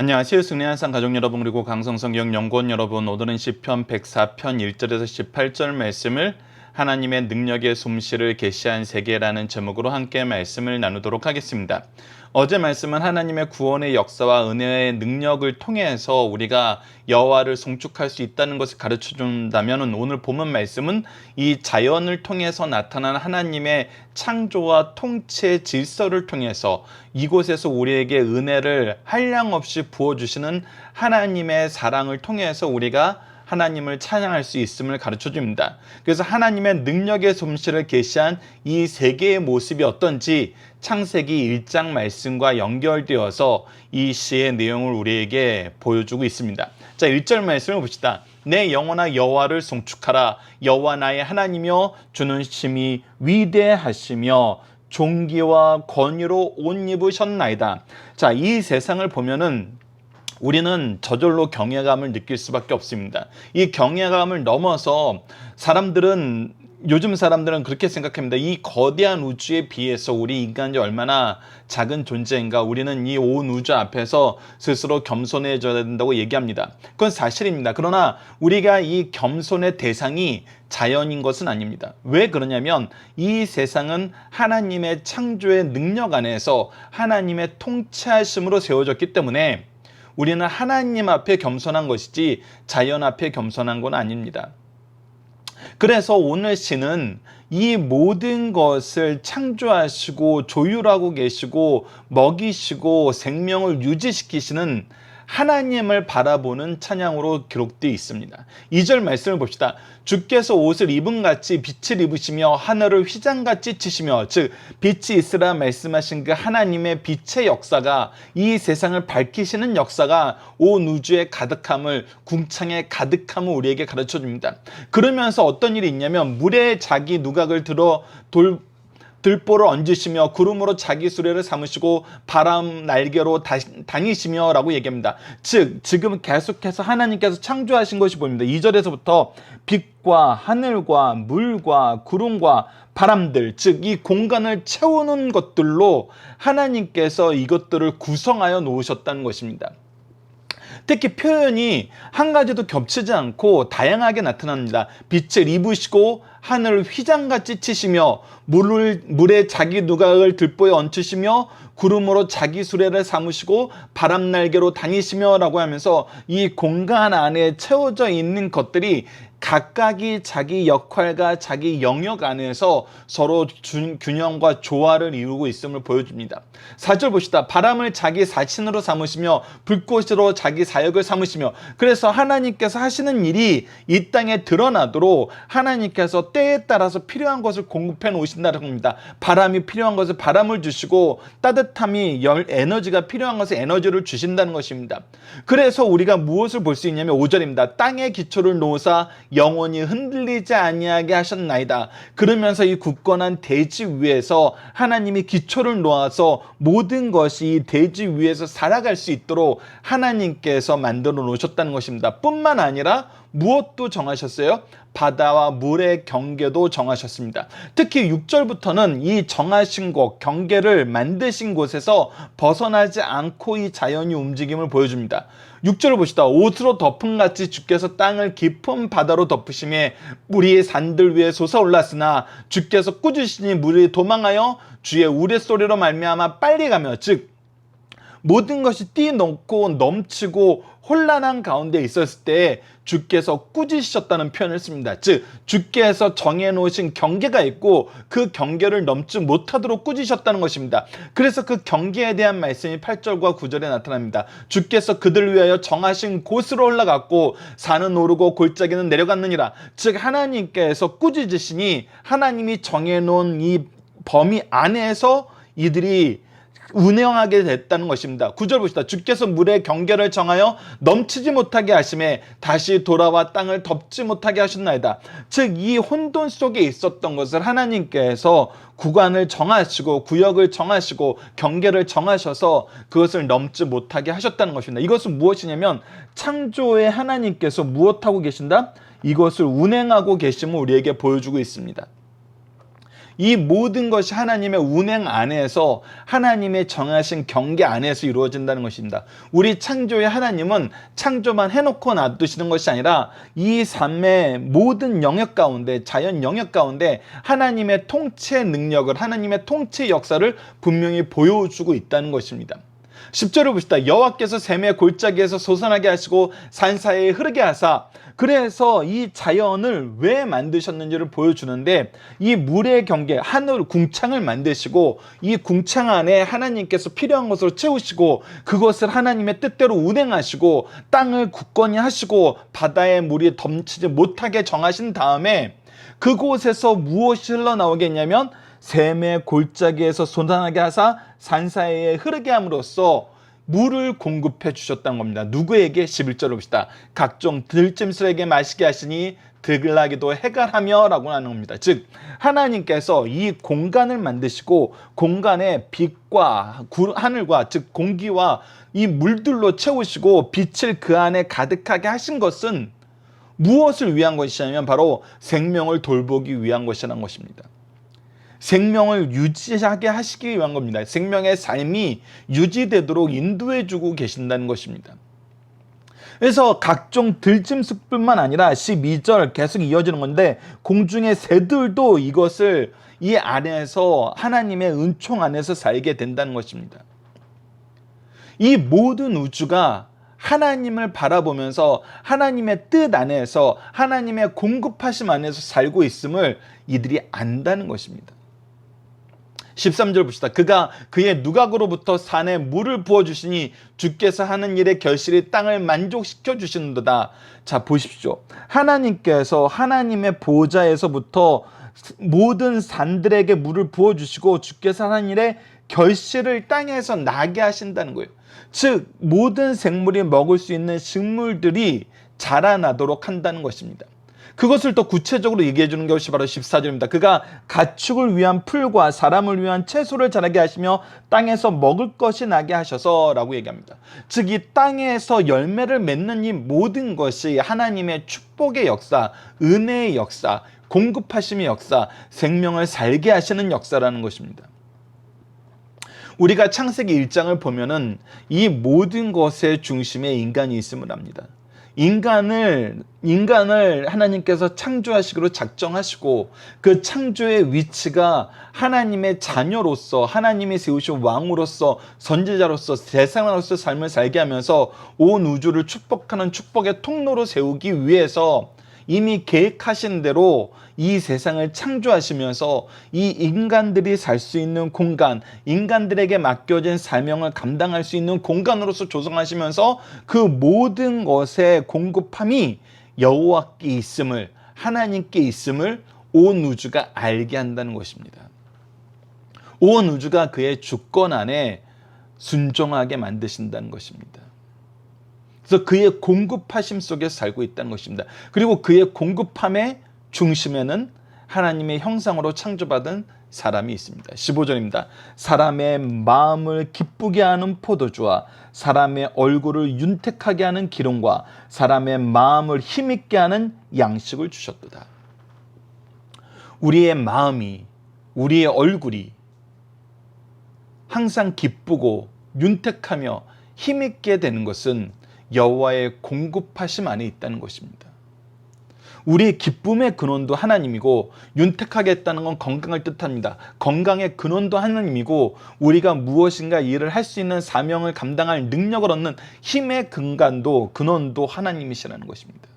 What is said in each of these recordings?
안녕하세요. 승리한산 가족 여러분, 그리고 강성성경 연구원 여러분, 오늘은 시편 104편 1절에서 18절 말씀을 하나님의 능력의 솜씨를 계시한 세계라는 제목으로 함께 말씀을 나누도록 하겠습니다. 어제 말씀은 하나님의 구원의 역사와 은혜의 능력을 통해서 우리가 여호와를 송축할 수 있다는 것을 가르쳐 준다면, 오늘 본문 말씀은 이 자연을 통해서 나타난 하나님의 창조와 통치의 질서를 통해서 이곳에서 우리에게 은혜를 한량없이 부어주시는 하나님의 사랑을 통해서 우리가 하나님을 찬양할 수 있음을 가르쳐 줍니다. 그래서 하나님의 능력의 솜씨를 계시한 이 세계의 모습이 어떤지 창세기 1장 말씀과 연결되어서 이 시의 내용을 우리에게 보여주고 있습니다. 자, 1절 말씀을 봅시다. 내 영혼아 여호와를 송축하라. 여호와 나의 하나님이여, 주는 심히 위대하시며 존귀와 권위로 옷 입으셨나이다. 자, 이 세상을 보면은 우리는 저절로 경외감을 느낄 수밖에 없습니다. 이 경외감을 넘어서 요즘 사람들은 그렇게 생각합니다. 이 거대한 우주에 비해서 우리 인간이 얼마나 작은 존재인가, 우리는 이 온 우주 앞에서 스스로 겸손해져야 된다고 얘기합니다. 그건 사실입니다. 그러나 우리가 이 겸손의 대상이 자연인 것은 아닙니다. 왜 그러냐면 이 세상은 하나님의 창조의 능력 안에서 하나님의 통치하심으로 세워졌기 때문에 우리는 하나님 앞에 겸손한 것이지 자연 앞에 겸손한 건 아닙니다. 그래서 오늘 시는 이 모든 것을 창조하시고 조율하고 계시고 먹이시고 생명을 유지시키시는 하나님을 바라보는 찬양으로 기록되어 있습니다. 2절 말씀을 봅시다. 주께서 옷을 입은같이 빛을 입으시며 하늘을 휘장같이 치시며, 즉 빛이 있으라 말씀하신 그 하나님의 빛의 역사가, 이 세상을 밝히시는 역사가 온 우주에 가득함을, 궁창에 가득함을 우리에게 가르쳐줍니다. 그러면서 어떤 일이 있냐면, 물에 자기 누각을 들어 들보를 얹으시며 구름으로 자기 수레를 삼으시고 바람 날개로 다니시며 라고 얘기합니다. 즉 지금 계속해서 하나님께서 창조하신 것이 보입니다. 2절에서부터 빛과 하늘과 물과 구름과 바람들, 즉 이 공간을 채우는 것들로 하나님께서 이것들을 구성하여 놓으셨다는 것입니다. 특히 표현이 한 가지도 겹치지 않고 다양하게 나타납니다. 빛을 입으시고 하늘을 휘장같이 치시며 물에 자기 누각을 들보에 얹으시며 구름으로 자기 수레를 삼으시고 바람 날개로 다니시며 라고 하면서 이 공간 안에 채워져 있는 것들이 각각이 자기 역할과 자기 영역 안에서 서로 균형과 조화를 이루고 있음을 보여줍니다. 4절 봅시다. 바람을 자기 사신으로 삼으시며 불꽃으로 자기 사역을 삼으시며, 그래서 하나님께서 하시는 일이 이 땅에 드러나도록 하나님께서 때에 따라서 필요한 것을 공급해 놓으신다는 겁니다. 바람이 필요한 것을 바람을 주시고, 따뜻함이 에너지가 필요한 것을 에너지를 주신다는 것입니다. 그래서 우리가 무엇을 볼 수 있냐면 5절입니다. 땅의 기초를 놓으사 영원히 흔들리지 아니하게 하셨나이다. 그러면서 이 굳건한 대지 위에서 하나님이 기초를 놓아서 모든 것이 이 대지 위에서 살아갈 수 있도록 하나님께서 만들어 놓으셨다는 것입니다. 뿐만 아니라 무엇도 정하셨어요? 바다와 물의 경계도 정하셨습니다. 특히 6절부터는 이 정하신 곳, 경계를 만드신 곳에서 벗어나지 않고 이 자연이 움직임을 보여줍니다. 6절을 보시다. 옷으로 덮은같이 주께서 땅을 깊은 바다로 덮으심에 물이 산들 위에 솟아올랐으나 주께서 꾸짖으시니 물이 도망하여 주의 우레소리로 말미암아 빨리 가며, 즉 모든 것이 뛰어넘고 넘치고 혼란한 가운데 있었을 때 주께서 꾸짖으셨다는 표현을 씁니다. 즉 주께서 정해놓으신 경계가 있고 그 경계를 넘지 못하도록 꾸짖으셨다는 것입니다. 그래서 그 경계에 대한 말씀이 8절과 9절에 나타납니다. 주께서 그들을 위하여 정하신 곳으로 올라갔고 산은 오르고 골짜기는 내려갔느니라. 즉 하나님께서 꾸짖으시니 하나님이 정해놓은 이 범위 안에서 이들이 운영하게 됐다는 것입니다. 9절 보시다. 주께서 물의 경계를 정하여 넘치지 못하게 하심에 다시 돌아와 땅을 덮지 못하게 하셨나이다. 즉 이 혼돈 속에 있었던 것을 하나님께서 구간을 정하시고 구역을 정하시고 경계를 정하셔서 그것을 넘지 못하게 하셨다는 것입니다. 이것은 무엇이냐면 창조의 하나님께서 무엇하고 계신다? 이것을 운행하고 계심을 우리에게 보여주고 있습니다. 이 모든 것이 하나님의 운행 안에서 하나님의 정하신 경계 안에서 이루어진다는 것입니다. 우리 창조의 하나님은 창조만 해놓고 놔두시는 것이 아니라 이 삶의 모든 영역 가운데, 자연 영역 가운데 하나님의 통치의 능력을, 하나님의 통치의 역사를 분명히 보여주고 있다는 것입니다. 10절을 봅시다. 여호와께서 샘의 골짜기에서 솟아나게 하시고 산 사이에 흐르게 하사. 그래서 이 자연을 왜 만드셨는지를 보여주는데, 이 물의 경계, 하늘 궁창을 만드시고 이 궁창 안에 하나님께서 필요한 것으로 채우시고 그것을 하나님의 뜻대로 운행하시고 땅을 굳건히 하시고 바다의 물이 덮치지 못하게 정하신 다음에 그곳에서 무엇이 흘러나오겠냐면 샘의 골짜기에서 솟아나게 하사 산 사이에 흐르게 함으로써 물을 공급해 주셨다는 겁니다. 누구에게? 11절을 봅시다. 각종 들짐승에게 마시게 하시니 들나귀도 해갈하며 라고 하는 겁니다. 즉 하나님께서 이 공간을 만드시고 공간에 빛과 하늘과, 즉 공기와 이 물들로 채우시고 빛을 그 안에 가득하게 하신 것은 무엇을 위한 것이냐면 바로 생명을 돌보기 위한 것이라는 것입니다. 생명을 유지하게 하시기 위한 겁니다. 생명의 삶이 유지되도록 인도해주고 계신다는 것입니다. 그래서 각종 들짐승뿐만 아니라 12절 계속 이어지는 건데, 공중의 새들도 이것을 이 안에서 하나님의 은총 안에서 살게 된다는 것입니다. 이 모든 우주가 하나님을 바라보면서 하나님의 뜻 안에서 하나님의 공급하심 안에서 살고 있음을 이들이 안다는 것입니다. 13절 봅시다. 그가 그의 누각으로부터 산에 물을 부어주시니 주께서 하는 일의 결실이 땅을 만족시켜 주시는도다. 자, 보십시오. 하나님께서 하나님의 보좌에서부터 모든 산들에게 물을 부어주시고 주께서 하는 일의 결실을 땅에서 나게 하신다는 거예요. 즉 모든 생물이 먹을 수 있는 식물들이 자라나도록 한다는 것입니다. 그것을 더 구체적으로 얘기해 주는 것이 바로 14절입니다. 그가 가축을 위한 풀과 사람을 위한 채소를 자라게 하시며 땅에서 먹을 것이 나게 하셔서 라고 얘기합니다. 즉 이 땅에서 열매를 맺는 이 모든 것이 하나님의 축복의 역사, 은혜의 역사, 공급하심의 역사, 생명을 살게 하시는 역사라는 것입니다. 우리가 창세기 1장을 보면은 이 모든 것의 중심에 인간이 있음을 압니다. 인간을 하나님께서 창조하시기로 작정하시고 그 창조의 위치가 하나님의 자녀로서, 하나님이 세우신 왕으로서, 선지자로서, 대상으로서 삶을 살게 하면서 온 우주를 축복하는 축복의 통로로 세우기 위해서 이미 계획하신 대로 이 세상을 창조하시면서 이 인간들이 살 수 있는 공간, 인간들에게 맡겨진 사명을 감당할 수 있는 공간으로서 조성하시면서 그 모든 것의 공급함이 여호와께 있음을, 하나님께 있음을 온 우주가 알게 한다는 것입니다. 온 우주가 그의 주권 안에 순종하게 만드신다는 것입니다. 그래서 그의 공급하심 속에 살고 있다는 것입니다. 그리고 그의 공급함의 중심에는 하나님의 형상으로 창조받은 사람이 있습니다. 15절입니다. 사람의 마음을 기쁘게 하는 포도주와 사람의 얼굴을 윤택하게 하는 기름과 사람의 마음을 힘있게 하는 양식을 주셨도다. 우리의 마음이, 우리의 얼굴이 항상 기쁘고 윤택하며 힘있게 되는 것은 여호와의 공급하심 안에 있다는 것입니다. 우리의 기쁨의 근원도 하나님이고 윤택하겠다는 건 건강을 뜻합니다. 건강의 근원도 하나님이고 우리가 무엇인가 일을 할 수 있는 사명을 감당할 능력을 얻는 힘의 근원도 하나님이시라는 것입니다.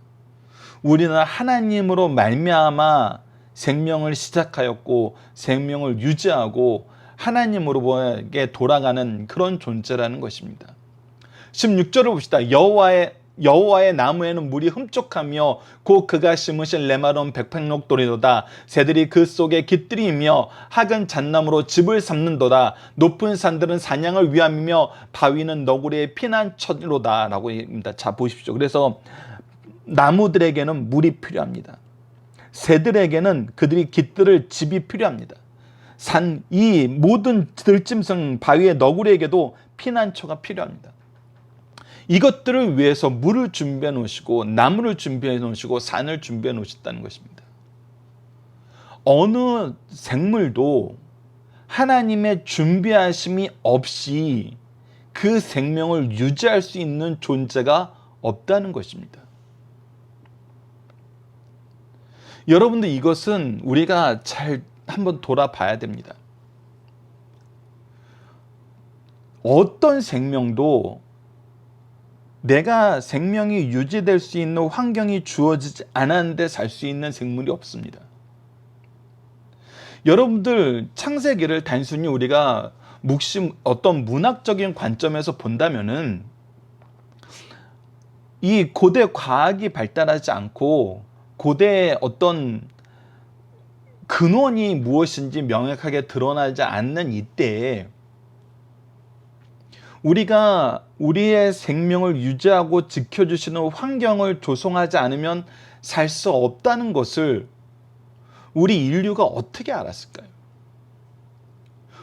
우리는 하나님으로 말미암아 생명을 시작하였고 생명을 유지하고 하나님으로에게 돌아가는 그런 존재라는 것입니다. 16절을 봅시다. 여호와의 나무에는 물이 흠족하며 곧 그가 심으신 레마론 백향목도리도다. 새들이 그 속에 깃들이며 학은 잣나무로 집을 삼는도다. 높은 산들은 사냥을 위함이며 바위는 너구리의 피난처로다 라고 합니다. 자, 보십시오. 그래서 나무들에게는 물이 필요합니다. 새들에게는 그들이 깃들을 집이 필요합니다. 이 모든 들짐승 바위의 너구리에게도 피난처가 필요합니다. 이것들을 위해서 물을 준비해 놓으시고 나무를 준비해 놓으시고 산을 준비해 놓으셨다는 것입니다. 어느 생물도 하나님의 준비하심이 없이 그 생명을 유지할 수 있는 존재가 없다는 것입니다. 여러분들, 이것은 우리가 잘 한번 돌아봐야 됩니다. 어떤 생명도 내가 생명이 유지될 수 있는 환경이 주어지지 않았는데 살 수 있는 생물이 없습니다. 여러분들, 창세기를 단순히 우리가 어떤 문학적인 관점에서 본다면은 이 고대 과학이 발달하지 않고 고대의 어떤 근원이 무엇인지 명확하게 드러나지 않는 이때에 우리가 우리의 생명을 유지하고 지켜주시는 환경을 조성하지 않으면 살 수 없다는 것을 우리 인류가 어떻게 알았을까요?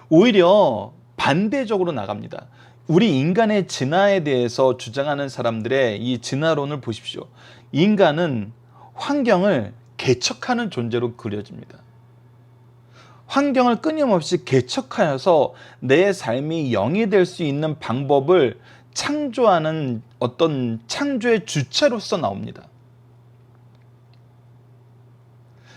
오히려 반대적으로 나갑니다. 우리 인간의 진화에 대해서 주장하는 사람들의 이 진화론을 보십시오. 인간은 환경을 개척하는 존재로 그려집니다. 환경을 끊임없이 개척하여서 내 삶이 영이 될 수 있는 방법을 창조하는 어떤 창조의 주체로서 나옵니다.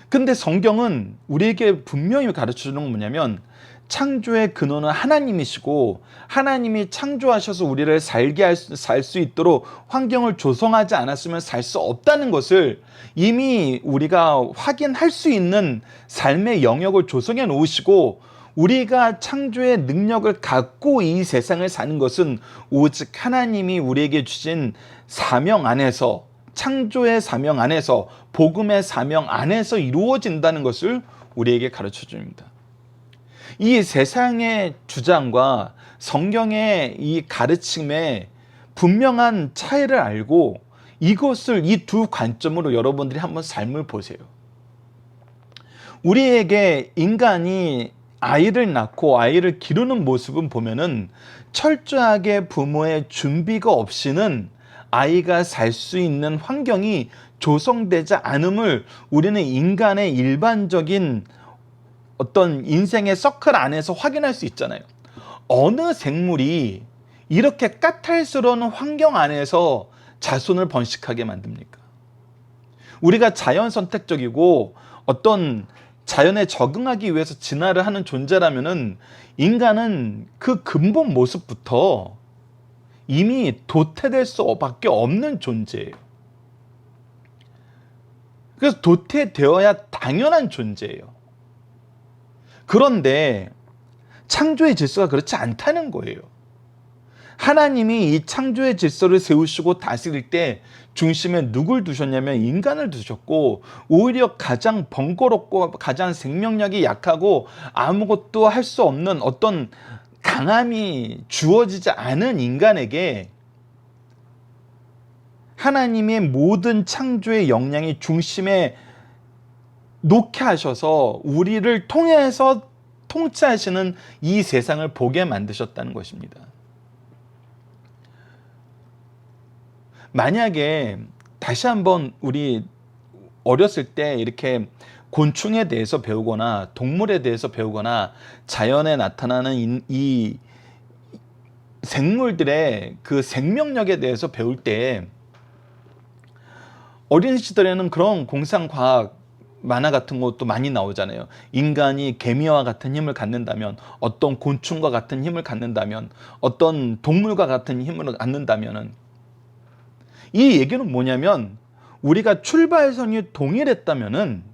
근데 성경은 우리에게 분명히 가르쳐주는 건 뭐냐면, 창조의 근원은 하나님이시고 하나님이 창조하셔서 우리를 살 수 있도록 환경을 조성하지 않았으면 살 수 없다는 것을 이미 우리가 확인할 수 있는 삶의 영역을 조성해 놓으시고, 우리가 창조의 능력을 갖고 이 세상을 사는 것은 오직 하나님이 우리에게 주신 사명 안에서, 창조의 사명 안에서, 복음의 사명 안에서 이루어진다는 것을 우리에게 가르쳐 줍니다. 이 세상의 주장과 성경의 이 가르침에 분명한 차이를 알고 이것을, 이 두 관점으로 여러분들이 한번 삶을 보세요. 우리에게 인간이 아이를 낳고 아이를 기르는 모습은 보면은 철저하게 부모의 준비가 없이는 아이가 살 수 있는 환경이 조성되지 않음을 우리는 인간의 일반적인 어떤 인생의 서클 안에서 확인할 수 있잖아요. 어느 생물이 이렇게 까탈스러운 환경 안에서 자손을 번식하게 만듭니까? 우리가 자연 선택적이고 어떤 자연에 적응하기 위해서 진화를 하는 존재라면은 인간은 그 근본 모습부터 이미 도태될 수밖에 없는 존재예요. 그래서 도태되어야 당연한 존재예요. 그런데 창조의 질서가 그렇지 않다는 거예요. 하나님이 이 창조의 질서를 세우시고 다스릴 때 중심에 누굴 두셨냐면 인간을 두셨고, 오히려 가장 번거롭고 가장 생명력이 약하고 아무것도 할 수 없는 어떤 강함이 주어지지 않은 인간에게 하나님의 모든 창조의 역량이 중심에 놓게 하셔서 우리를 통해서 통치하시는 이 세상을 보게 만드셨다는 것입니다. 만약에 다시 한번 우리 어렸을 때 이렇게 곤충에 대해서 배우거나 동물에 대해서 배우거나 자연에 나타나는 이 생물들의 그 생명력에 대해서 배울 때, 어린 시절에는 그런 공상과학 만화 같은 것도 많이 나오잖아요. 인간이 개미와 같은 힘을 갖는다면, 어떤 곤충과 같은 힘을 갖는다면, 어떤 동물과 같은 힘을 갖는다면, 이 얘기는 뭐냐면, 우리가 출발선이 동일했다면은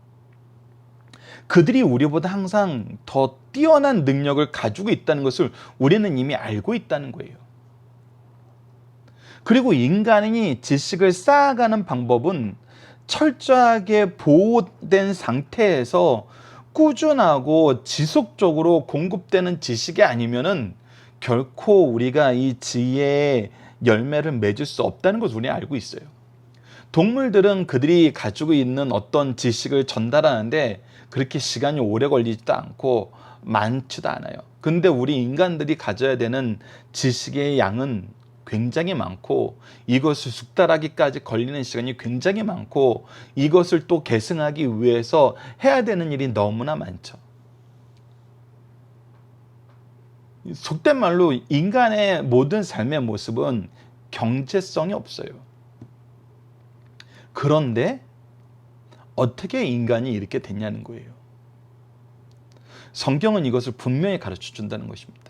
그들이 우리보다 항상 더 뛰어난 능력을 가지고 있다는 것을 우리는 이미 알고 있다는 거예요. 그리고 인간이 지식을 쌓아가는 방법은 철저하게 보호된 상태에서 꾸준하고 지속적으로 공급되는 지식이 아니면은 결코 우리가 이 지혜의 열매를 맺을 수 없다는 것을 우리는 알고 있어요. 동물들은 그들이 가지고 있는 어떤 지식을 전달하는데 그렇게 시간이 오래 걸리지도 않고 많지도 않아요. 근데 우리 인간들이 가져야 되는 지식의 양은 굉장히 많고 이것을 숙달하기까지 걸리는 시간이 굉장히 많고 이것을 또 계승하기 위해서 해야 되는 일이 너무나 많죠. 속된 말로 인간의 모든 삶의 모습은 경제성이 없어요. 그런데 어떻게 인간이 이렇게 됐냐는 거예요. 성경은 이것을 분명히 가르쳐 준다는 것입니다.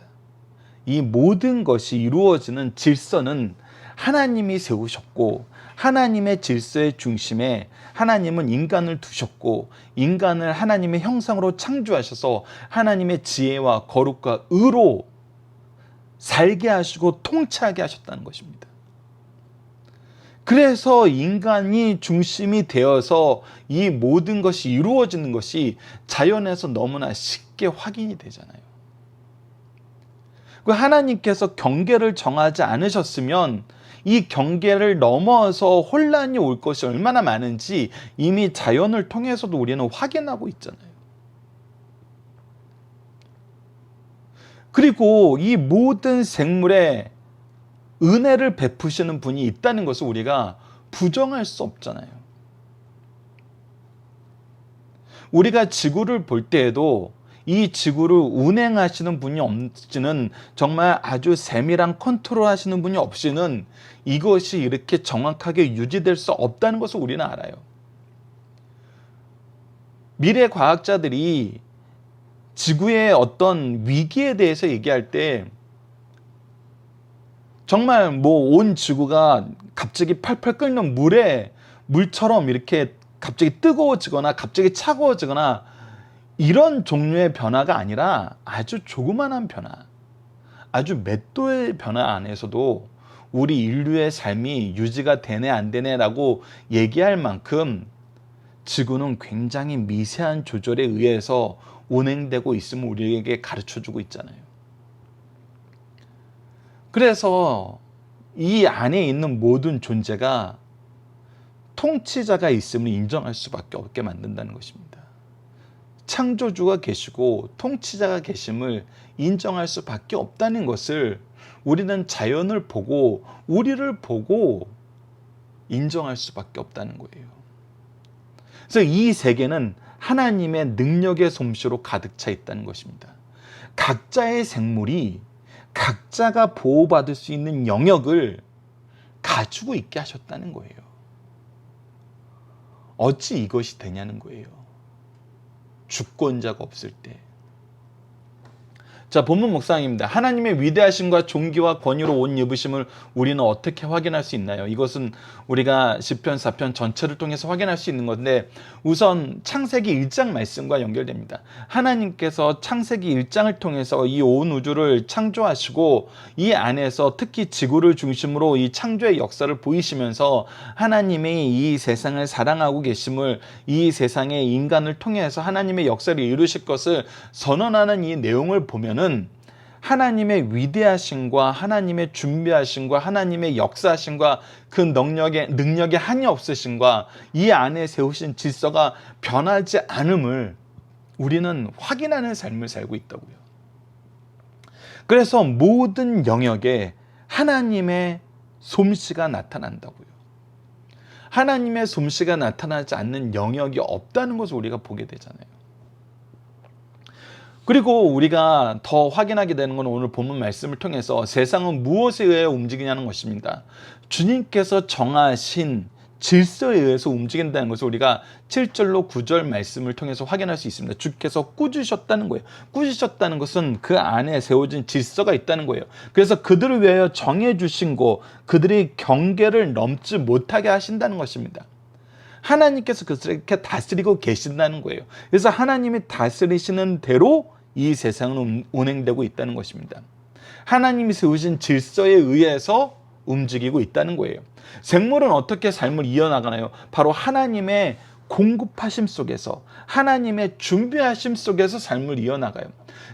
이 모든 것이 이루어지는 질서는 하나님이 세우셨고 하나님의 질서의 중심에 하나님은 인간을 두셨고 인간을 하나님의 형상으로 창조하셔서 하나님의 지혜와 거룩과 의로 살게 하시고 통치하게 하셨다는 것입니다. 그래서 인간이 중심이 되어서 이 모든 것이 이루어지는 것이 자연에서 너무나 쉽게 확인이 되잖아요. 하나님께서 경계를 정하지 않으셨으면 이 경계를 넘어서 혼란이 올 것이 얼마나 많은지 이미 자연을 통해서도 우리는 확인하고 있잖아요. 그리고 이 모든 생물에 은혜를 베푸시는 분이 있다는 것을 우리가 부정할 수 없잖아요. 우리가 지구를 볼 때에도 이 지구를 운행하시는 분이 없이는 정말 아주 세밀한 컨트롤 하시는 분이 없이는 이것이 이렇게 정확하게 유지될 수 없다는 것을 우리는 알아요. 미래 과학자들이 지구의 어떤 위기에 대해서 얘기할 때 정말 온 지구가 갑자기 팔팔 끓는 물처럼 이렇게 갑자기 뜨거워지거나 갑자기 차가워지거나 이런 종류의 변화가 아니라 아주 조그만한 변화, 아주 몇 도의 변화 안에서도 우리 인류의 삶이 유지가 되네 안 되네라고 얘기할 만큼 지구는 굉장히 미세한 조절에 의해서 운행되고 있음을 우리에게 가르쳐주고 있잖아요. 그래서 이 안에 있는 모든 존재가 통치자가 있음을 인정할 수밖에 없게 만든다는 것입니다. 창조주가 계시고 통치자가 계심을 인정할 수밖에 없다는 것을 우리는 자연을 보고 우리를 보고 인정할 수밖에 없다는 거예요. 그래서 이 세계는 하나님의 능력의 솜씨로 가득 차 있다는 것입니다. 각자의 생물이 각자가 보호받을 수 있는 영역을 가지고 있게 하셨다는 거예요. 어찌 이것이 되냐는 거예요. 주권자가 없을 때. 자, 본문 묵상입니다. 하나님의 위대하심과 존귀와 권위로 옷 입으심을 우리는 어떻게 확인할 수 있나요? 이것은 우리가 시편 4편 전체를 통해서 확인할 수 있는 건데 우선 창세기 1장 말씀과 연결됩니다. 하나님께서 창세기 1장을 통해서 이 온 우주를 창조하시고 이 안에서 특히 지구를 중심으로 이 창조의 역사를 보이시면서 하나님이 이 세상을 사랑하고 계심을 이 세상의 인간을 통해서 하나님의 역사를 이루실 것을 선언하는 이 내용을 보면 하나님의 위대하심과 하나님의 준비하심과 하나님의 역사하심과 그 능력의 한이 없으심과 이 안에 세우신 질서가 변하지 않음을 우리는 확인하는 삶을 살고 있다고요. 그래서 모든 영역에 하나님의 솜씨가 나타난다고요. 하나님의 솜씨가 나타나지 않는 영역이 없다는 것을 우리가 보게 되잖아요. 그리고 우리가 더 확인하게 되는 건 오늘 본문 말씀을 통해서 세상은 무엇에 의해 움직이냐는 것입니다. 주님께서 정하신 질서에 의해서 움직인다는 것을 우리가 7절로 9절 말씀을 통해서 확인할 수 있습니다. 주께서 꾸짖으셨다는 거예요. 꾸짖으셨다는 것은 그 안에 세워진 질서가 있다는 거예요. 그래서 그들을 위하여 정해주신 거, 그들이 경계를 넘지 못하게 하신다는 것입니다. 하나님께서 그것을 이렇게 다스리고 계신다는 거예요. 그래서 하나님이 다스리시는 대로 이 세상은 운행되고 있다는 것입니다. 하나님이 세우신 질서에 의해서 움직이고 있다는 거예요. 생물은 어떻게 삶을 이어나가나요? 바로 하나님의 공급하심 속에서 하나님의 준비하심 속에서 삶을 이어나가요.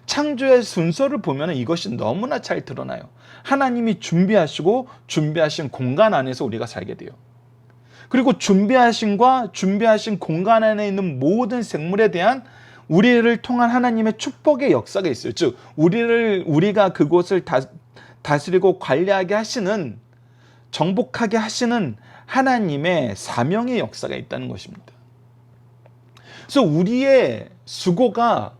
창조의 순서를 보면 이것이 너무나 잘 드러나요. 하나님이 준비하시고 준비하신 공간 안에서 우리가 살게 돼요. 그리고 준비하신 공간 안에 있는 모든 생물에 대한 우리를 통한 하나님의 축복의 역사가 있어요. 즉 우리가 그곳을 다스리고 관리하게 하시는, 정복하게 하시는 하나님의 사명의 역사가 있다는 것입니다. 그래서 우리의 수고가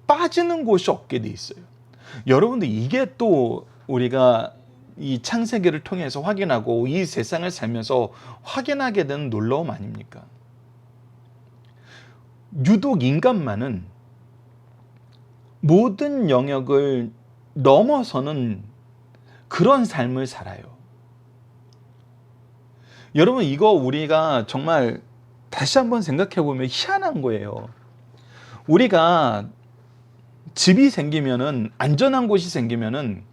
빠지는 곳이 없게 돼 있어요. 여러분들, 이게 또 우리가 이 창세기를 통해서 확인하고 이 세상을 살면서 확인하게 되는 놀라움 아닙니까? 유독 인간만은 모든 영역을 넘어서는 그런 삶을 살아요. 여러분, 이거 우리가 정말 다시 한번 생각해 보면 희한한 거예요. 우리가 집이 생기면은, 안전한 곳이 생기면은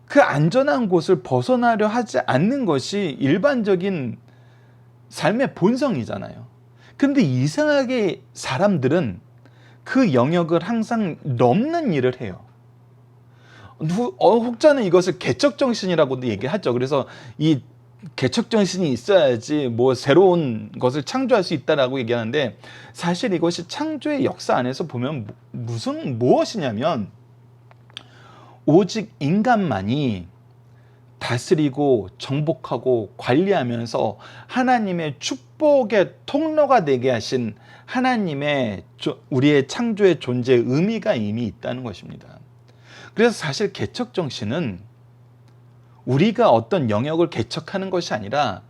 그 안전한 곳을 벗어나려 하지 않는 것이 일반적인 삶의 본성이잖아요. 근데 이상하게 사람들은 그 영역을 항상 넘는 일을 해요. 혹자는 이것을 개척정신이라고도 얘기하죠. 그래서 이 개척정신이 있어야지 뭐 새로운 것을 창조할 수 있다라고 얘기하는데, 사실 이것이 창조의 역사 안에서 보면 무엇이냐면, 오직 인간만이 다스리고 정복하고 관리하면서 하나님의 축복의 통로가 되게 하신 하나님의 우리의 창조의 존재의 의미가 이미 있다는 것입니다. 그래서 사실 개척정신은 우리가 어떤 영역을 개척하는 것이 아니라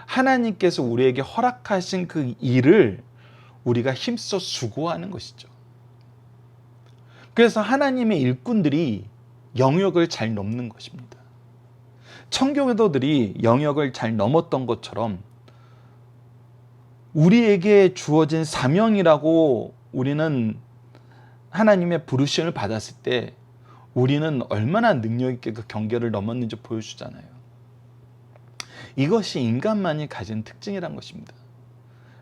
하나님께서 우리에게 허락하신 그 일을 우리가 힘써 수고하는 것이죠. 그래서 하나님의 일꾼들이 영역을 잘 넘는 것입니다. 청교도들이 영역을 잘 넘었던 것처럼 우리에게 주어진 사명이라고 우리는 하나님의 부르심을 받았을 때 우리는 얼마나 능력 있게 그 경계를 넘었는지 보여주잖아요. 이것이 인간만이 가진 특징이란 것입니다.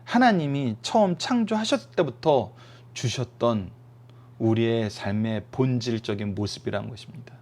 하나님이 처음 창조하셨을 때부터 주셨던 우리의 삶의 본질적인 모습이란 것입니다.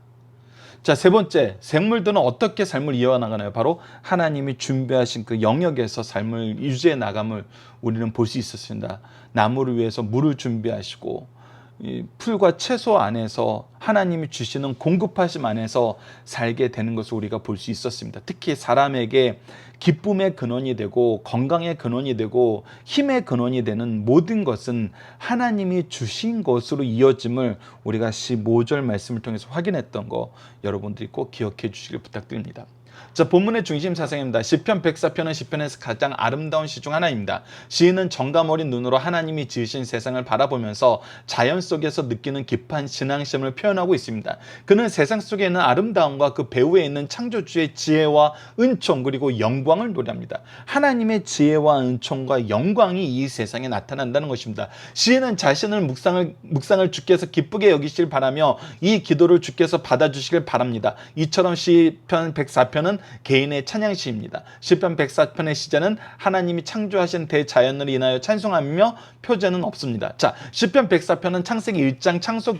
자, 세 번째, 생물들은 어떻게 삶을 이어나가나요? 바로 하나님이 준비하신 그 영역에서 삶을 유지해 나감을 우리는 볼 수 있었습니다. 나무를 위해서 물을 준비하시고, 이 풀과 채소 안에서 하나님이 주시는 공급하심 안에서 살게 되는 것을 우리가 볼 수 있었습니다. 특히 사람에게 기쁨의 근원이 되고 건강의 근원이 되고 힘의 근원이 되는 모든 것은 하나님이 주신 것으로 이어짐을 우리가 15절 말씀을 통해서 확인했던 거 여러분들이 꼭 기억해 주시길 부탁드립니다. 자, 본문의 중심 사상입니다. 시편 104편은 시편에서 가장 아름다운 시 중 하나입니다. 시인은 정감 어린 눈으로 하나님이 지으신 세상을 바라보면서 자연 속에서 느끼는 깊은 신앙심을 표현하고 있습니다. 그는 세상 속에 있는 아름다움과 그 배후에 있는 창조주의 지혜와 은총 그리고 영광을 노래합니다. 하나님의 지혜와 은총과 영광이 이 세상에 나타난다는 것입니다. 시인은 자신을 묵상을 주께서 기쁘게 여기시길 바라며 이 기도를 주께서 받아주시길 바랍니다. 이처럼 시편 104편은 개인의 찬양시입니다. 시편 104편의 시제는 하나님이 창조하신 대자연을 인하여 찬송하며 표제는 없습니다. 자, 시편 104편은 창세기 1장 창조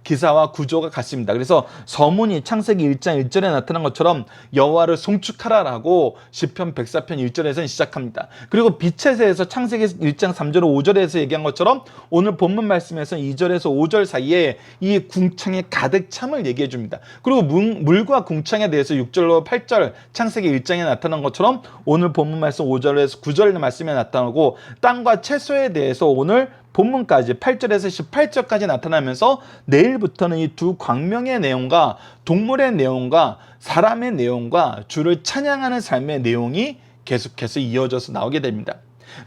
기사와 구조가 같습니다. 그래서 서문이 창세기 1장 1절에 나타난 것처럼 여호와를 송축하라라고 시편 104편 1절에서 시작합니다. 그리고 빛의 새에서 창세기 1장 3절 5절에서 얘기한 것처럼 오늘 본문 말씀에서 2절에서 5절 사이에 이 궁창에 가득 참을 얘기해 줍니다. 그리고 물과 궁창에 대해서 6절로 8절 창세기 1장에 나타난 것처럼 오늘 본문 말씀 5절에서 9절 말씀에 나타나고, 땅과 채소에 대해서 오늘 본문까지 8절에서 18절까지 나타나면서 내일부터는 이 두 광명의 내용과 동물의 내용과 사람의 내용과 주를 찬양하는 삶의 내용이 계속해서 이어져서 나오게 됩니다.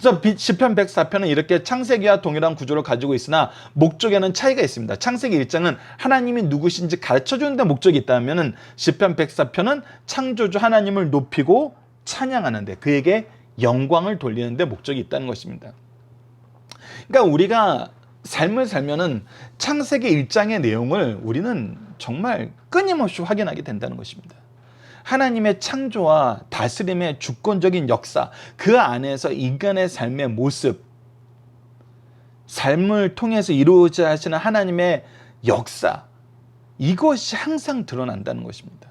그래서 시편 104편은 이렇게 창세기와 동일한 구조를 가지고 있으나 목적에는 차이가 있습니다. 창세기 1장은 하나님이 누구신지 가르쳐주는 데 목적이 있다면 시편 104편은 창조주 하나님을 높이고 찬양하는데, 그에게 영광을 돌리는 데 목적이 있다는 것입니다. 그러니까 우리가 삶을 살면은 창세기 1장의 내용을 우리는 정말 끊임없이 확인하게 된다는 것입니다. 하나님의 창조와 다스림의 주권적인 역사, 그 안에서 인간의 삶의 모습, 삶을 통해서 이루어져야 하시는 하나님의 역사, 이것이 항상 드러난다는 것입니다.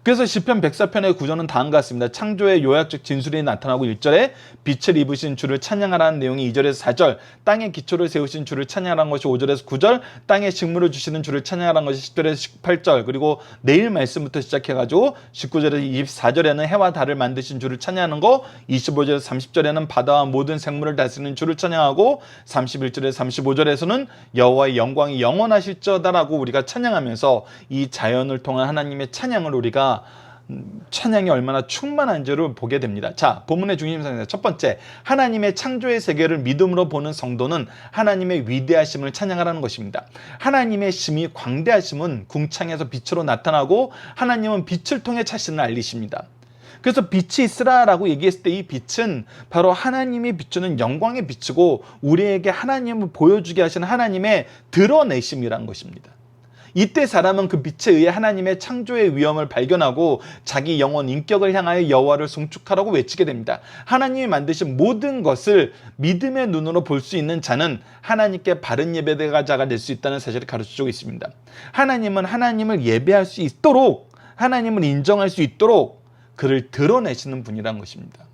그래서 시편 104편의 구절은 다음과 같습니다. 창조의 요약적 진술이 나타나고 1절에 빛을 입으신 주를 찬양하라는 내용이 2절에서 4절, 땅의 기초를 세우신 주를 찬양하라는 것이 5절에서 9절, 땅에 식물을 주시는 주를 찬양하라는 것이 10절에서 18절, 그리고 내일 말씀부터 시작해가지고 19절에서 24절에는 해와 달을 만드신 주를 찬양하는 거, 25절에서 30절에는 바다와 모든 생물을 다스리는 주를 찬양하고, 31절에서 35절에서는 여호와의 영광이 영원하실저다라고 우리가 찬양하면서 이 자연을 통한 하나님의 찬양을 우리가 찬양이 얼마나 충만한지를 보게 됩니다. 자, 본문의 중심상입니다. 첫 번째, 하나님의 창조의 세계를 믿음으로 보는 성도는 하나님의 위대하심을 찬양하라는 것입니다. 하나님의 심히 광대하심은 궁창에서 빛으로 나타나고 하나님은 빛을 통해 자신을 알리십니다. 그래서 빛이 있으라라고 얘기했을 때 이 빛은 바로 하나님이 비추는 영광의 빛이고 우리에게 하나님을 보여주게 하시는 하나님의 드러내심이란 것입니다. 이때 사람은 그 빛에 의해 하나님의 창조의 위엄을 발견하고 자기 영혼 인격을 향하여 여호와를 송축하라고 외치게 됩니다. 하나님이 만드신 모든 것을 믿음의 눈으로 볼 수 있는 자는 하나님께 바른 예배자가 될 수 있다는 사실을 가르쳐주고 있습니다. 하나님은 하나님을 예배할 수 있도록, 하나님을 인정할 수 있도록 그를 드러내시는 분이란 것입니다.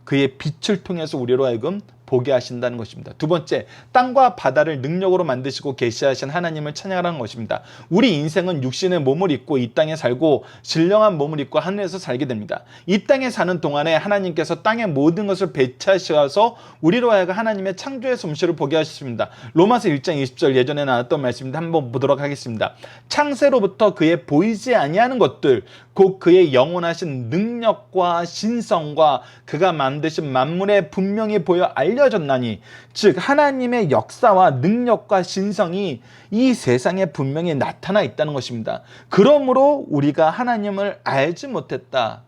그의 빛을 통해서 우리로 하여금 보게 하신다는 것입니다. 두 번째, 땅과 바다를 능력으로 만드시고 계시하신 하나님을 찬양하라는 것입니다. 우리 인생은 육신의 몸을 입고 이 땅에 살고 신령한 몸을 입고 하늘에서 살게 됩니다. 이 땅에 사는 동안에 하나님께서 땅의 모든 것을 배치하셔서 우리로 하여금 하나님의 창조의 솜씨를 보게 하셨습니다. 로마서 1장 20절 예전에 나왔던 말씀인데 한번 보도록 하겠습니다. 창세로부터 그의 보이지 아니하는 것들 곧 그의 영원하신 능력과 신성과 그가 만드신 만물에 분명히 보여 알려졌나니, 즉 하나님의 역사와 능력과 신성이 이 세상에 분명히 나타나 있다는 것입니다. 그러므로 우리가 하나님을 알지 못했다,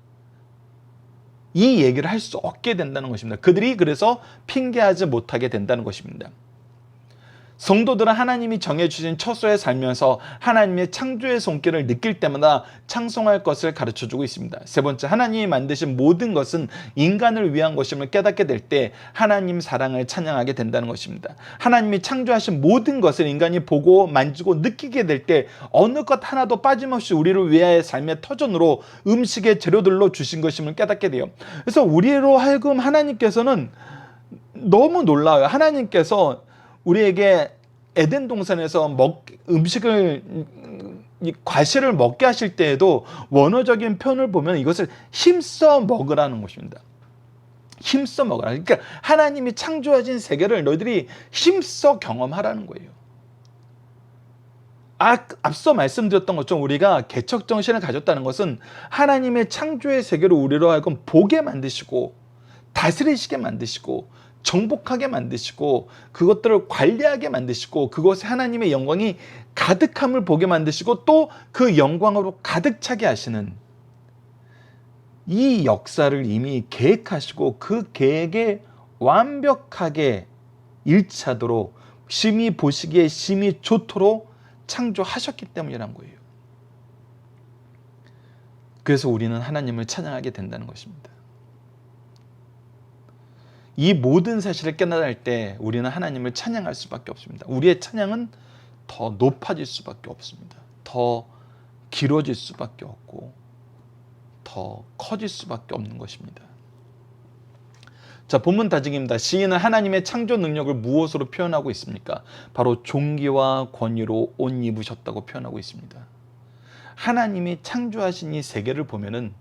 이 얘기를 할 수 없게 된다는 것입니다. 그들이 그래서 핑계하지 못하게 된다는 것입니다. 성도들은 하나님이 정해주신 처소에 살면서 하나님의 창조의 손길을 느낄 때마다 찬송할 것을 가르쳐주고 있습니다. 세 번째, 하나님이 만드신 모든 것은 인간을 위한 것임을 깨닫게 될 때 하나님 사랑을 찬양하게 된다는 것입니다. 하나님이 창조하신 모든 것을 인간이 보고 만지고 느끼게 될 때 어느 것 하나도 빠짐없이 우리를 위하여 삶의 터전으로 음식의 재료들로 주신 것임을 깨닫게 돼요. 그래서 우리로 하여금 하나님께서는 너무 놀라워요. 하나님께서 우리에게 에덴 동산에서 음식을, 과실을 먹게 하실 때에도 원어적인 표현을 보면 이것을 힘써 먹으라는 것입니다. 힘써 먹으라. 그러니까 하나님이 창조하신 세계를 너희들이 힘써 경험하라는 거예요. 앞서 말씀드렸던 것처럼 우리가 개척정신을 가졌다는 것은 하나님의 창조의 세계를 우리로 하여금 보게 만드시고 다스리시게 만드시고 정복하게 만드시고 그것들을 관리하게 만드시고 그것에 하나님의 영광이 가득함을 보게 만드시고 또 그 영광으로 가득 차게 하시는 이 역사를 이미 계획하시고 그 계획에 완벽하게 일치하도록 심히 보시기에 심히 좋도록 창조하셨기 때문이란 거예요. 그래서 우리는 하나님을 찬양하게 된다는 것입니다. 이 모든 사실을 깨달을 때 우리는 하나님을 찬양할 수밖에 없습니다. 우리의 찬양은 더 높아질 수밖에 없습니다. 더 길어질 수밖에 없고 더 커질 수밖에 없는 것입니다. 자, 본문 다짐입니다. 시인은 하나님의 창조 능력을 무엇으로 표현하고 있습니까? 바로 존귀와 권위로 옷 입으셨다고 표현하고 있습니다. 하나님이 창조하신 이 세계를 보면은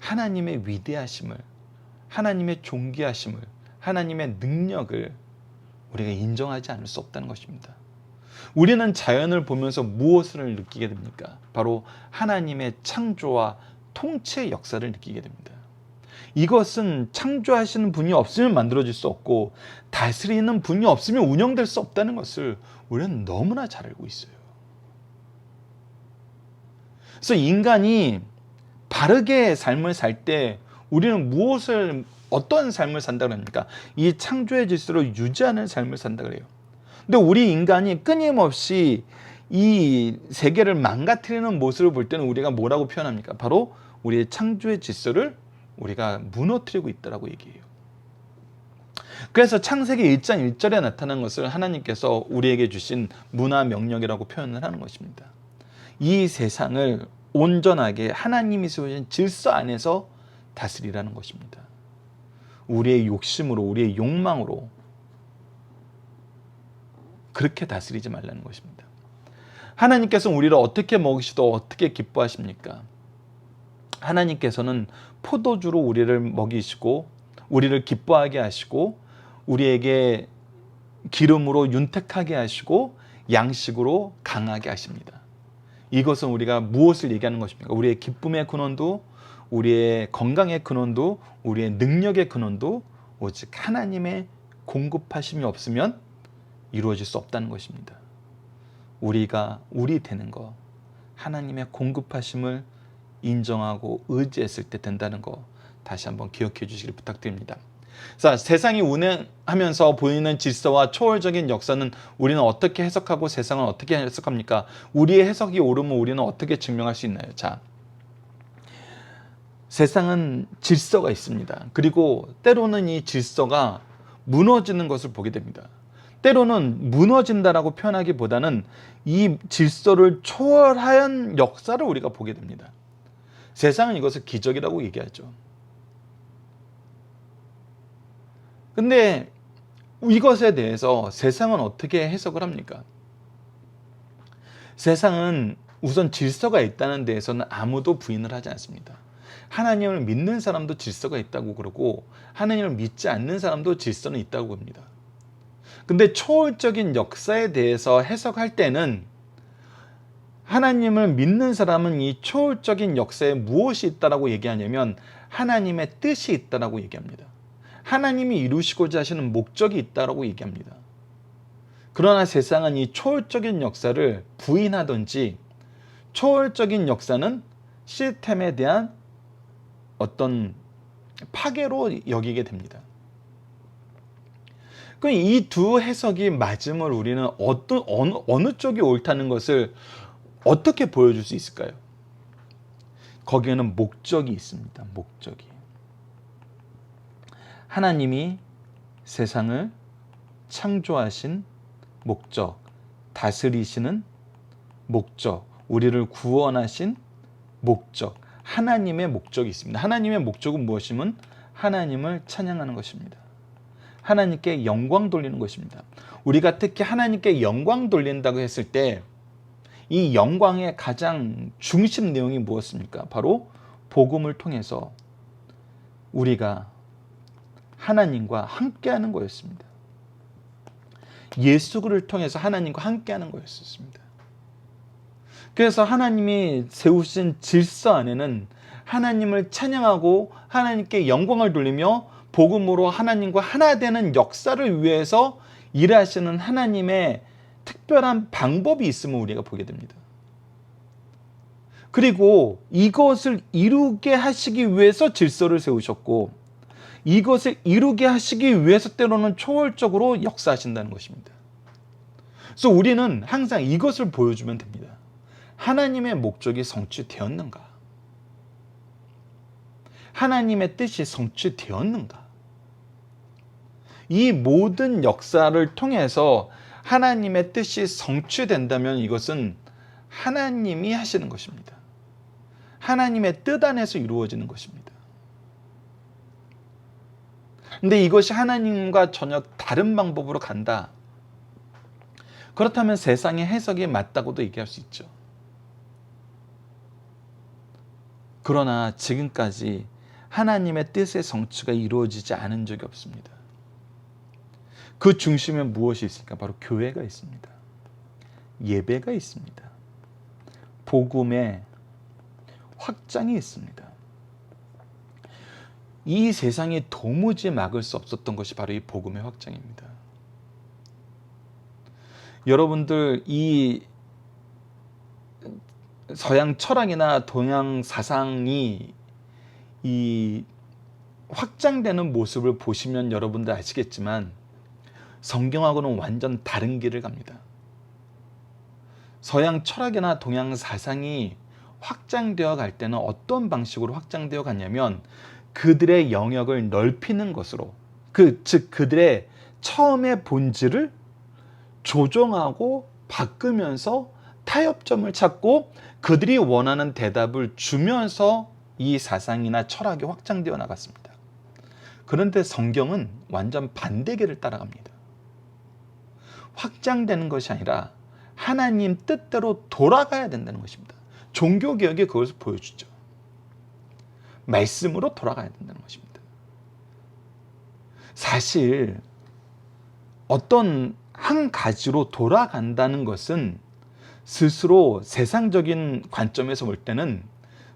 하나님의 위대하심을, 하나님의 존귀하심을, 하나님의 능력을 우리가 인정하지 않을 수 없다는 것입니다. 우리는 자연을 보면서 무엇을 느끼게 됩니까? 바로 하나님의 창조와 통치의 역사를 느끼게 됩니다. 이것은 창조하시는 분이 없으면 만들어질 수 없고 다스리는 분이 없으면 운영될 수 없다는 것을 우리는 너무나 잘 알고 있어요. 그래서 인간이 바르게 삶을 살 때 우리는 어떤 삶을 산다고 합니까? 이 창조의 질서를 유지하는 삶을 산다 그래요. 근데 우리 인간이 끊임없이 이 세계를 망가뜨리는 모습을 볼 때는 우리가 뭐라고 표현합니까? 바로 우리의 창조의 질서를 우리가 무너뜨리고 있다라고 얘기해요. 그래서 창세기 1장 1절에 나타난 것을 하나님께서 우리에게 주신 문화 명령이라고 표현을 하는 것입니다. 이 세상을 온전하게 하나님이 세우신 질서 안에서 다스리라는 것입니다. 우리의 욕심으로, 우리의 욕망으로 그렇게 다스리지 말라는 것입니다. 하나님께서는 우리를 어떻게 먹이시도 어떻게 기뻐하십니까? 하나님께서는 포도주로 우리를 먹이시고 우리를 기뻐하게 하시고 우리에게 기름으로 윤택하게 하시고 양식으로 강하게 하십니다. 이것은 우리가 무엇을 얘기하는 것입니까? 우리의 기쁨의 근원도, 우리의 건강의 근원도, 우리의 능력의 근원도 오직 하나님의 공급하심이 없으면 이루어질 수 없다는 것입니다. 우리가 우리 되는 것, 하나님의 공급하심을 인정하고 의지했을 때 된다는 것 다시 한번 기억해 주시길 부탁드립니다. 자, 세상이 운행하면서 보이는 질서와 초월적인 역사는 우리는 어떻게 해석하고 세상은 어떻게 해석합니까? 우리의 해석이 옳으면 우리는 어떻게 증명할 수 있나요? 자, 세상은 질서가 있습니다. 그리고 때로는 이 질서가 무너지는 것을 보게 됩니다. 때로는 무너진다라고 표현하기보다는 이 질서를 초월한 역사를 우리가 보게 됩니다. 세상은 이것을 기적이라고 얘기하죠. 근데 이것에 대해서 세상은 어떻게 해석을 합니까? 세상은 우선 질서가 있다는 데에서는 아무도 부인을 하지 않습니다. 하나님을 믿는 사람도 질서가 있다고 그러고 하나님을 믿지 않는 사람도 질서는 있다고 봅니다. 근데 초월적인 역사에 대해서 해석할 때는 하나님을 믿는 사람은 이 초월적인 역사에 무엇이 있다라고 얘기하냐면 하나님의 뜻이 있다라고 얘기합니다. 하나님이 이루시고자 하시는 목적이 있다라고 얘기합니다. 그러나 세상은 이 초월적인 역사를 부인하든지 초월적인 역사는 시스템에 대한 어떤 파괴로 여기게 됩니다. 그럼 이 두 해석이 맞음을 우리는 어느 쪽이 옳다는 것을 어떻게 보여줄 수 있을까요? 거기에는 목적이 있습니다. 목적이. 하나님이 세상을 창조하신 목적, 다스리시는 목적, 우리를 구원하신 목적, 하나님의 목적이 있습니다. 하나님의 목적은 무엇이면 하나님을 찬양하는 것입니다. 하나님께 영광 돌리는 것입니다. 우리가 특히 하나님께 영광 돌린다고 했을 때 이 영광의 가장 중심 내용이 무엇입니까? 바로 복음을 통해서 우리가 하나님과 함께하는 거였습니다. 예수를 통해서 하나님과 함께하는 거였습니다. 그래서 하나님이 세우신 질서 안에는 하나님을 찬양하고 하나님께 영광을 돌리며 복음으로 하나님과 하나 되는 역사를 위해서 일하시는 하나님의 특별한 방법이 있음을 우리가 보게 됩니다. 그리고 이것을 이루게 하시기 위해서 질서를 세우셨고 이것을 이루게 하시기 위해서 때로는 초월적으로 역사하신다는 것입니다. 그래서 우리는 항상 이것을 보여주면 됩니다. 하나님의 목적이 성취되었는가? 하나님의 뜻이 성취되었는가? 이 모든 역사를 통해서 하나님의 뜻이 성취된다면 이것은 하나님이 하시는 것입니다. 하나님의 뜻 안에서 이루어지는 것입니다. 근데 이것이 하나님과 전혀 다른 방법으로 간다. 그렇다면 세상의 해석이 맞다고도 얘기할 수 있죠. 그러나 지금까지 하나님의 뜻의 성취가 이루어지지 않은 적이 없습니다. 그 중심에 무엇이 있습니까? 바로 교회가 있습니다. 예배가 있습니다. 복음의 확장이 있습니다. 이 세상이 도무지 막을 수 없었던 것이 바로 이 복음의 확장입니다. 여러분들 이 서양 철학이나 동양 사상이 이 확장되는 모습을 보시면 여러분들 아시겠지만 성경하고는 완전 다른 길을 갑니다. 서양 철학이나 동양 사상이 확장되어 갈 때는 어떤 방식으로 확장되어 갔냐면 그들의 영역을 넓히는 것으로 즉 그들의 처음의 본질을 조정하고 바꾸면서 타협점을 찾고 그들이 원하는 대답을 주면서 이 사상이나 철학이 확장되어 나갔습니다. 그런데 성경은 완전 반대 길을 따라갑니다. 확장되는 것이 아니라 하나님 뜻대로 돌아가야 된다는 것입니다. 종교개혁이 그것을 보여주죠. 말씀으로 돌아가야 된다는 것입니다. 사실 어떤 한 가지로 돌아간다는 것은 스스로 세상적인 관점에서 볼 때는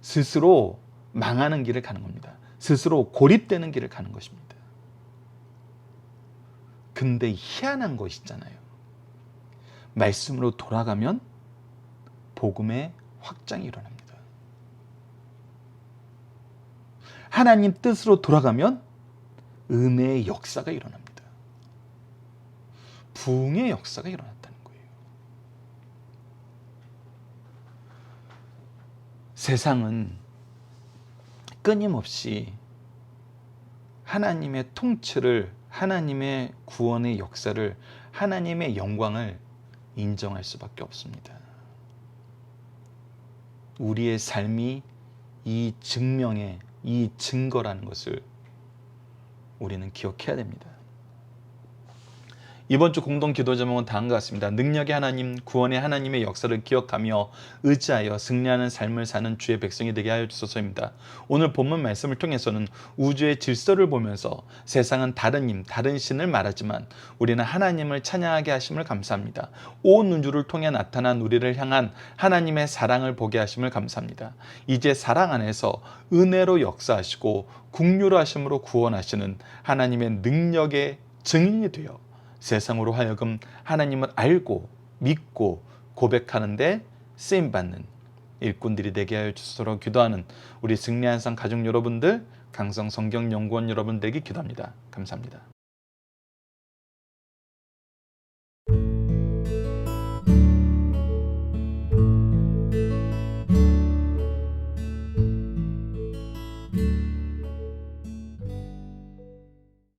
스스로 망하는 길을 가는 겁니다. 스스로 고립되는 길을 가는 것입니다. 근데 희한한 것이 있잖아요. 말씀으로 돌아가면 복음의 확장이 일어납니다. 하나님 뜻으로 돌아가면 은혜의 역사가 일어납니다. 부흥의 역사가 일어났다는 거예요. 세상은 끊임없이 하나님의 통치를, 하나님의 구원의 역사를, 하나님의 영광을 인정할 수밖에 없습니다. 우리의 삶이 이 증명의, 이 증거라는 것을 우리는 기억해야 됩니다. 이번 주 공동 기도 제목은 다음과 같습니다. 능력의 하나님, 구원의 하나님의 역사를 기억하며 의지하여 승리하는 삶을 사는 주의 백성이 되게 하여 주소서입니다. 오늘 본문 말씀을 통해서는 우주의 질서를 보면서 세상은 다른 힘, 다른 신을 말하지만 우리는 하나님을 찬양하게 하심을 감사합니다. 온 우주를 통해 나타난 우리를 향한 하나님의 사랑을 보게 하심을 감사합니다. 이제 사랑 안에서 은혜로 역사하시고 긍휼로 하심으로 구원하시는 하나님의 능력의 증인이 되어 세상으로 하여금 하나님을 알고 믿고 고백하는데 쓰임받는 일꾼들이 되게 하여 주시도록 기도하는 우리 승리한상 가족 여러분들, 강성 성경 연구원 여러분 되기 기도합니다. 감사합니다.